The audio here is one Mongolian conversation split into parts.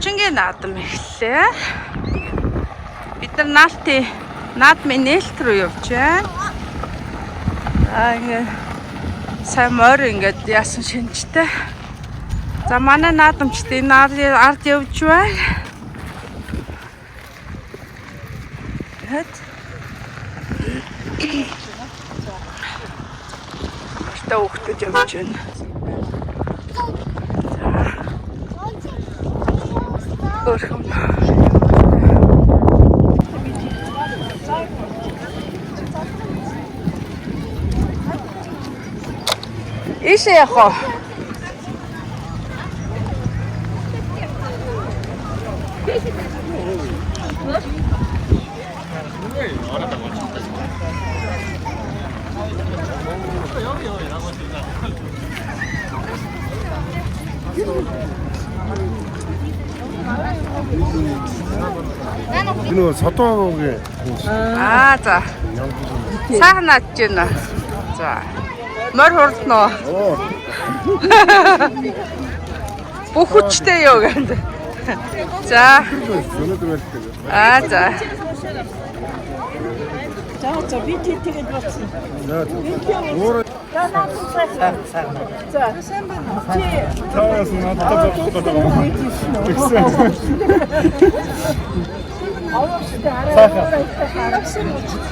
Өвчнгийн наадам эхэллээ. Бид нар наадмын нээлт рүү явж байна. Ингээ сайн морь ингээд яасан шинжтэй. За манай наадамчд энэ ард явж байна. Та хүүхдүүд явж байна. Өөрхөн Ийшээ явах. Энэ содоогийн за. Сайхан наадж байна. За. Морь хурдноо. Бүх хүчтэй юу гэнэ. За. За. За би тэгээд болсон. За сайн байна. Таас надад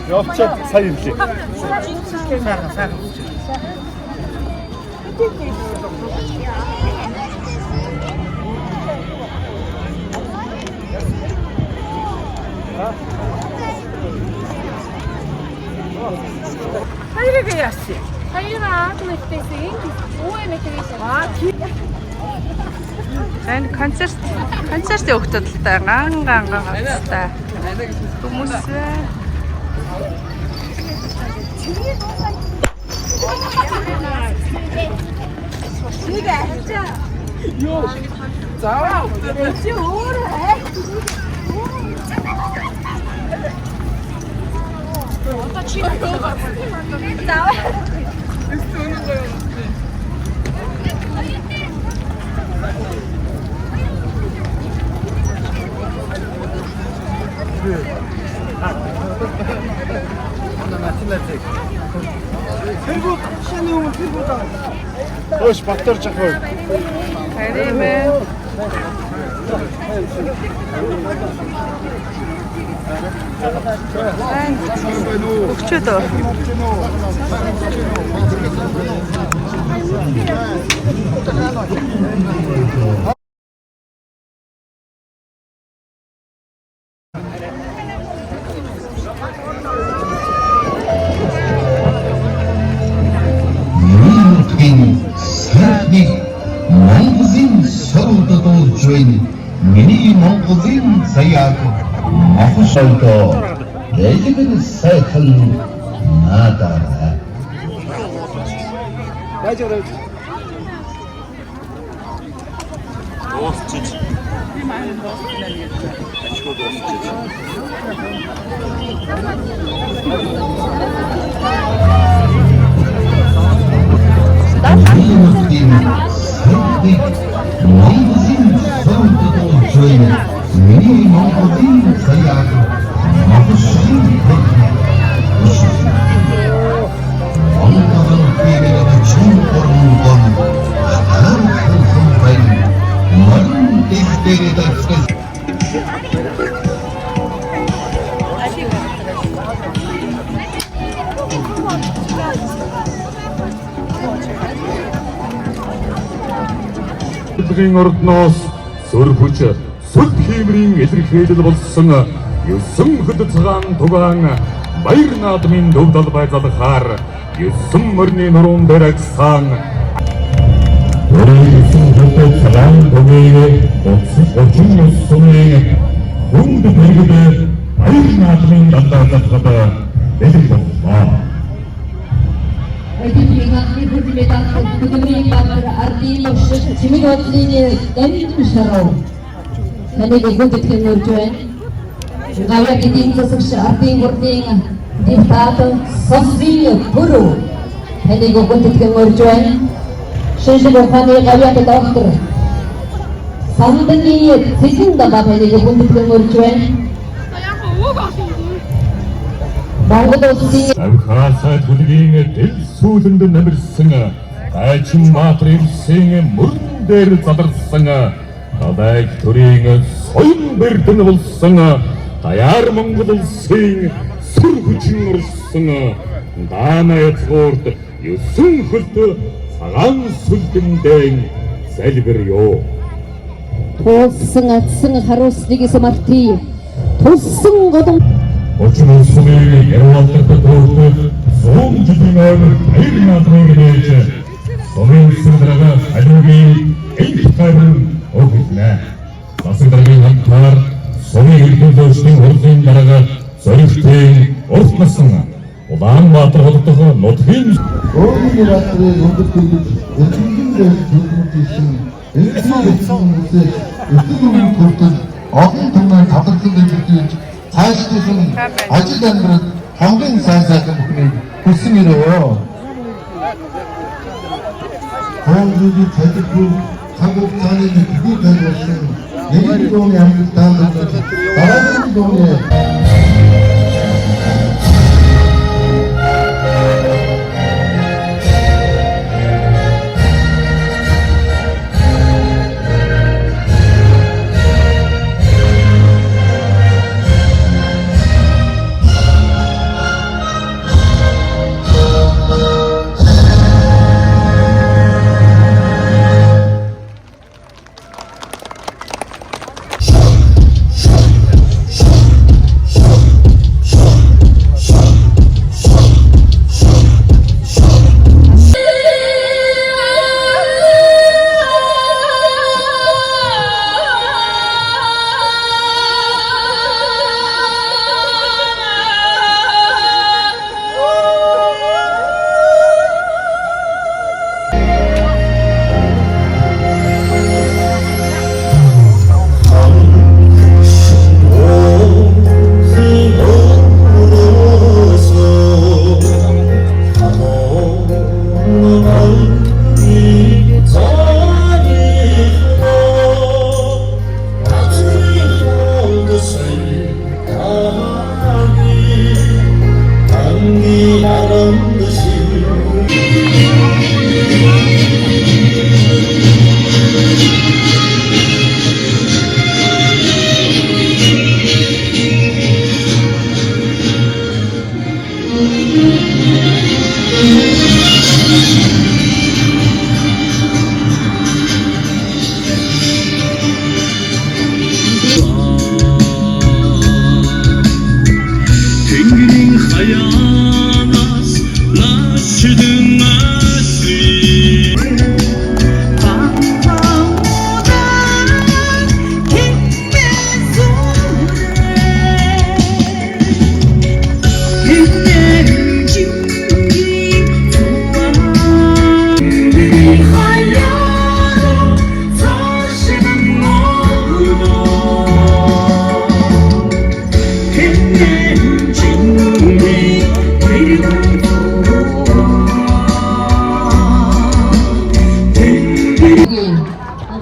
явчаад сайн юм лээ. Хайрыг яасан. Hayır atmaktasın. O emektesin. Энэ концерт өгтөд л та ганга хацтай. Хүмүүс Юу. Заа. Чи өөр Одоо чи заа. Тэргүү шинэ юм тэргүү даа. Хөөш батарч ахгүй. харимэ. Өгчөөд. Монголын сорилтод болж байна. Миний Монголын заяаг махшалдоо дэжигэн сайхан надаа. Бажараа. Дуусчих. Би маань дуусчихлаа гэж. Ачгүй дуусчих. Монголын сорилтод болж байна. Миний Монголын заяаг махшалдоо Монголын пивэд чим орнгон хаан байн морин дэхтэйг дагсан Дэлхийн ордноос сүр хүч сүл хиймрийн илэрхийлэл болсон 9 хөд цагаан тугаан баяр наадмын дөвдөл байцаалахаар 9 мөрний нуруунд дэрэгсэн Өрөөсөн хөд цагаан тугаан очин ёсны хүнд бэргэд баяр наадмын дандаа бэлэг боллоо. Эдгээр бүлмэд бүдмийн баатар ардын өшөж чимэг бодлын дамжин шарав. Таныг гүндэтгэн өрж байна. Гавья эдийн засагч ардын бүрдийн диктатор София Пүрү таныг гүндэтгэн өрж байна. Шинжлэх ухааны гавья доктор Samdani sesin da babeli gunduklung urjuen. Монгол улсын Авхаасаа төлгийн дэл сүүлэнд намирсан айчин матрийн мөрөн дээр задарсан гадайг төрийн соён бэрдэн болсон даяар Монгол улсын сүр хүчин орсон даанай цуурд 9 хөлт цагаан сүлдэндээ залбирё. тулсан атсан харуулсныг самарти тулсан годон Очин улсны яралдаг төвд зүүн жилийн баяр наадмын гэж Сумын улсындараа алуугийн эйх хайрын өгнө. Засагдаргийн хамтаар Сумын иргэн төвчдийн хурлын дараагаар зоригтын урт насан Улаанбаатар хотдох нутгийн Өөрийн газрын өндөр төлөв эрдэмтэн төлөвлөсөн эрдэмтэн хүртэл олон түмэн талархал илэрхийлж цаашлуулсан ажил амьдрал хамгийн сайн сайхан бүхнийг хүссэн ирээё. Хоолны цалингүй цаг хугацааны төлөв төлөвлөсөн нэг дууны амьд таамаг дараагийн дууны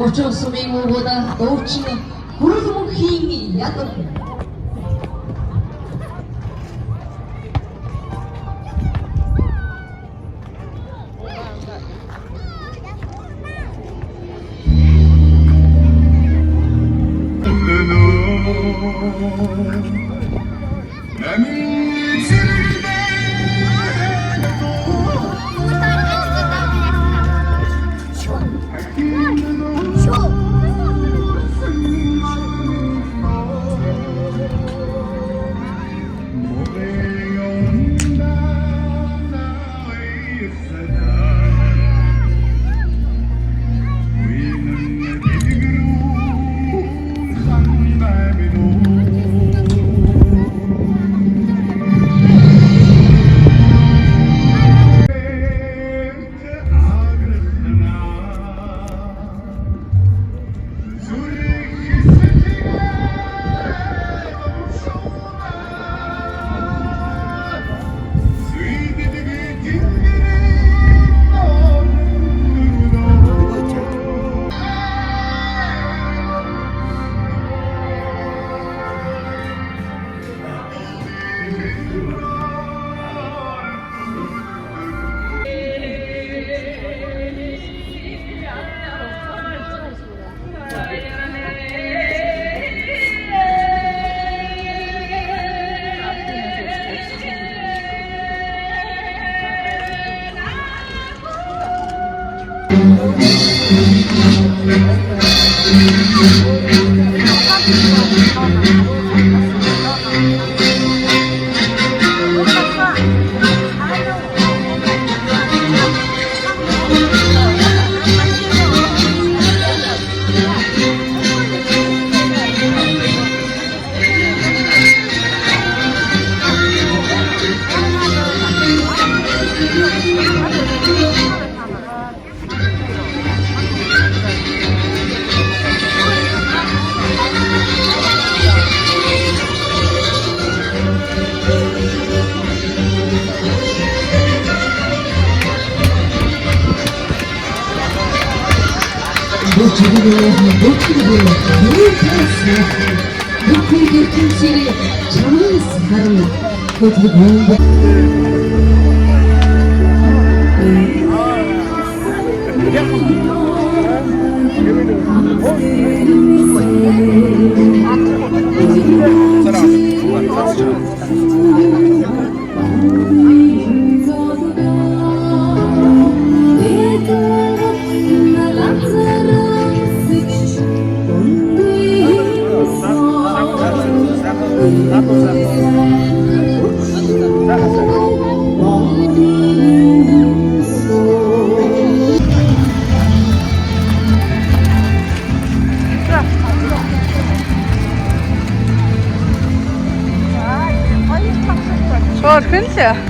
고쳐 수명보다 놓치는 구름 힘이 야동 Bu çocuklarla doktoru büyük tasarruf. Bu köyde kimseyle çamur sıkarım. Kötü oldu. Sor, kunt je?